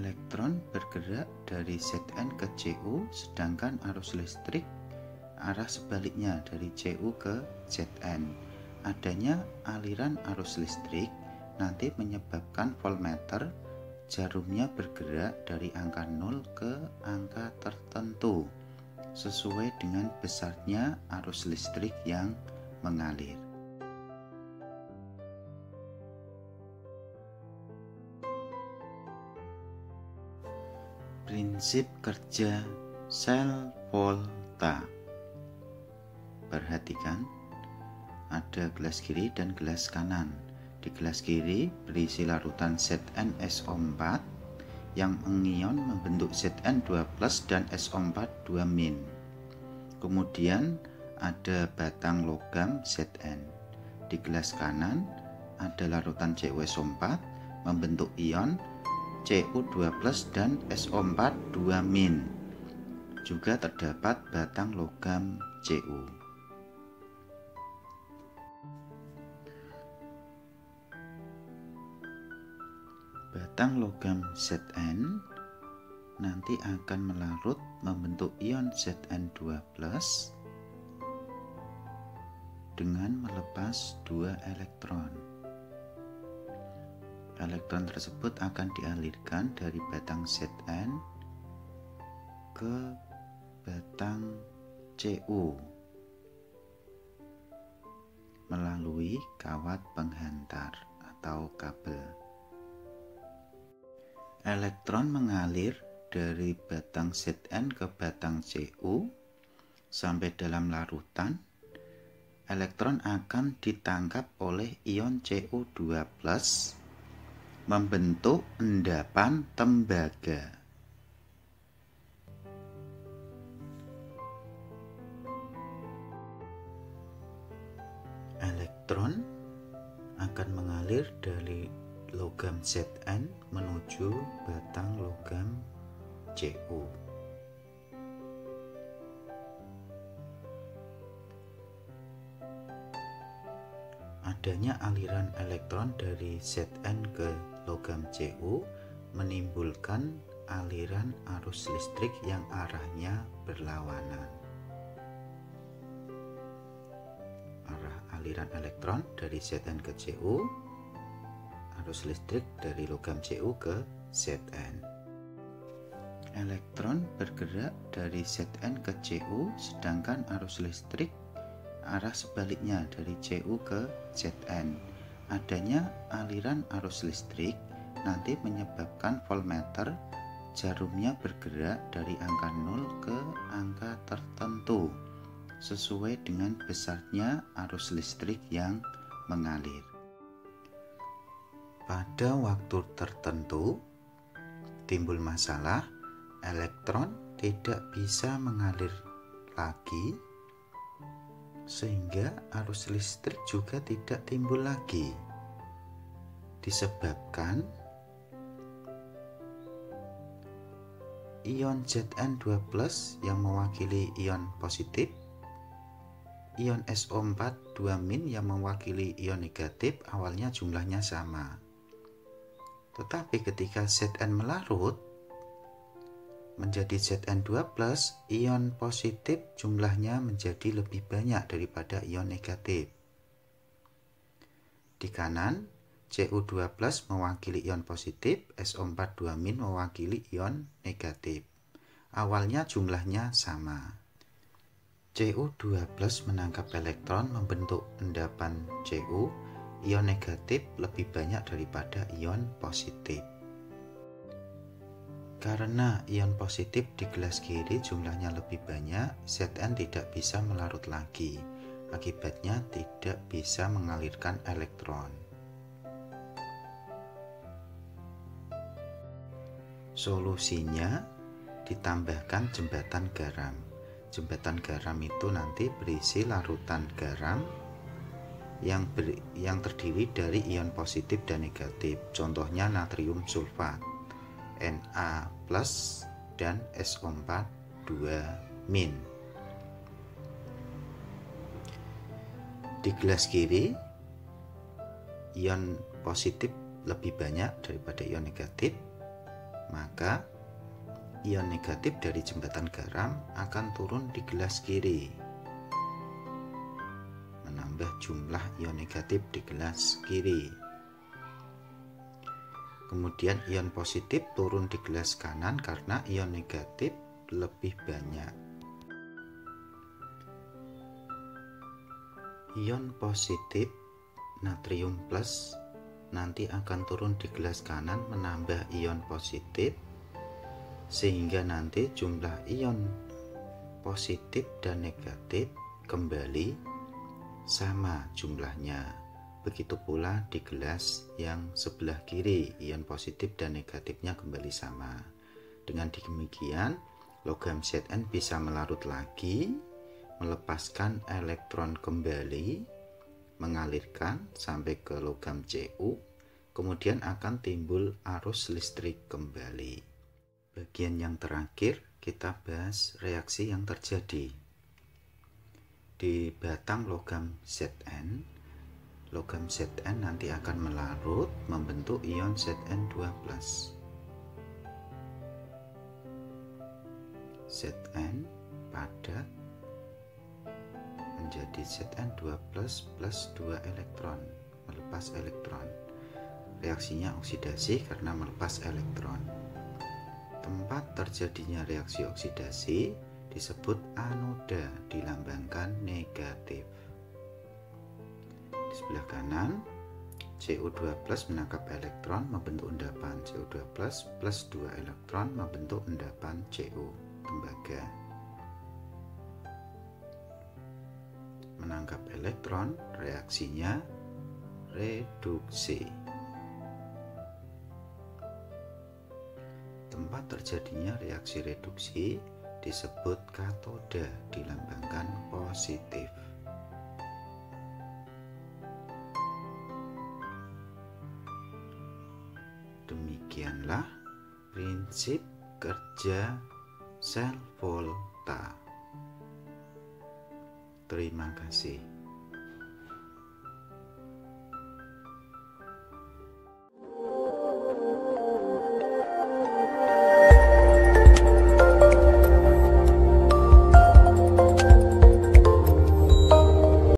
Elektron bergerak dari Zn ke Cu, sedangkan arus listrik arah sebaliknya dari Cu ke Zn. Adanya aliran arus listrik nanti menyebabkan voltmeter jarumnya bergerak dari angka 0 ke angka tertentu sesuai dengan besarnya arus listrik yang mengalir. Prinsip kerja sel volta. Perhatikan, ada gelas kiri dan gelas kanan. Di gelas kiri berisi larutan ZnSO4 yang mengion membentuk Zn2+ dan SO4 2-. Kemudian ada batang logam Zn. Di gelas kanan ada larutan CuSO4 membentuk ion Cu2+ dan SO4 2-. Juga terdapat batang logam Cu. Batang logam Zn nanti akan melarut membentuk ion Zn2+ dengan melepas 2 elektron. Elektron tersebut akan dialirkan dari batang Zn ke batang Cu melalui kawat penghantar atau kabel. Elektron mengalir dari batang Zn ke batang Cu sampai dalam larutan. Elektron akan ditangkap oleh ion Cu2+ membentuk endapan tembaga. Elektron akan mengalir dari logam Zn menuju batang logam Cu. Adanya aliran elektron dari Zn ke logam Cu menimbulkan aliran arus listrik yang arahnya berlawanan. Arah aliran elektron dari Zn ke Cu, arus listrik dari logam Cu ke Zn. Elektron bergerak dari Zn ke Cu, sedangkan arus listrik arah sebaliknya dari Cu ke Zn. Adanya aliran arus listrik nanti menyebabkan voltmeter jarumnya bergerak dari angka 0 ke angka tertentu sesuai dengan besarnya arus listrik yang mengalir. Pada waktu tertentu timbul masalah, elektron tidak bisa mengalir lagi sehingga arus listrik juga tidak timbul lagi, disebabkan ion Zn2+ yang mewakili ion positif, ion SO4 2- yang mewakili ion negatif awalnya jumlahnya sama. Tetapi ketika Zn melarut menjadi Zn2+, ion positif jumlahnya menjadi lebih banyak daripada ion negatif. Di kanan, Cu2+ mewakili ion positif, SO4 2- mewakili ion negatif. Awalnya jumlahnya sama. Cu2+ menangkap elektron membentuk endapan Cu, ion negatif lebih banyak daripada ion positif. Karena ion positif di gelas kiri jumlahnya lebih banyak, Zn tidak bisa melarut lagi. Akibatnya tidak bisa mengalirkan elektron. Solusinya ditambahkan jembatan garam. Jembatan garam itu nanti berisi larutan garam yang terdiri dari ion positif dan negatif. Contohnya natrium sulfat, Na+ dan SO4 2-. Di gelas kiri, ion positif lebih banyak daripada ion negatif. maka ion negatif dari jembatan garam akan turun di gelas kiri, menambah jumlah ion negatif di gelas kiri. Kemudian ion positif turun di gelas kanan karena ion negatif lebih banyak. Ion positif natrium plus nanti akan turun di gelas kanan menambah ion positif, sehingga nanti jumlah ion positif dan negatif kembali sama jumlahnya. Begitu pula di gelas yang sebelah kiri, ion positif dan negatifnya kembali sama. Dengan demikian, logam Zn bisa melarut lagi, melepaskan elektron kembali, mengalirkan sampai ke logam Cu, kemudian akan timbul arus listrik kembali. Bagian yang terakhir kita bahas reaksi yang terjadi di batang logam Zn. Logam Zn nanti akan melarut membentuk ion Zn2+. Zn padat menjadi Zn2+ plus 2 elektron, melepas elektron. Reaksinya oksidasi karena melepas elektron. Tempat terjadinya reaksi oksidasi disebut anoda, dilambangkan negatif. Di sebelah kanan, Cu2+ menangkap elektron membentuk endapan Cu2+ plus 2 elektron membentuk endapan Cu, tembaga. Menangkap elektron, reaksinya reduksi. Tempat terjadinya reaksi reduksi disebut katoda, dilambangkan positif. Demikianlah prinsip kerja sel volta. Terima kasih.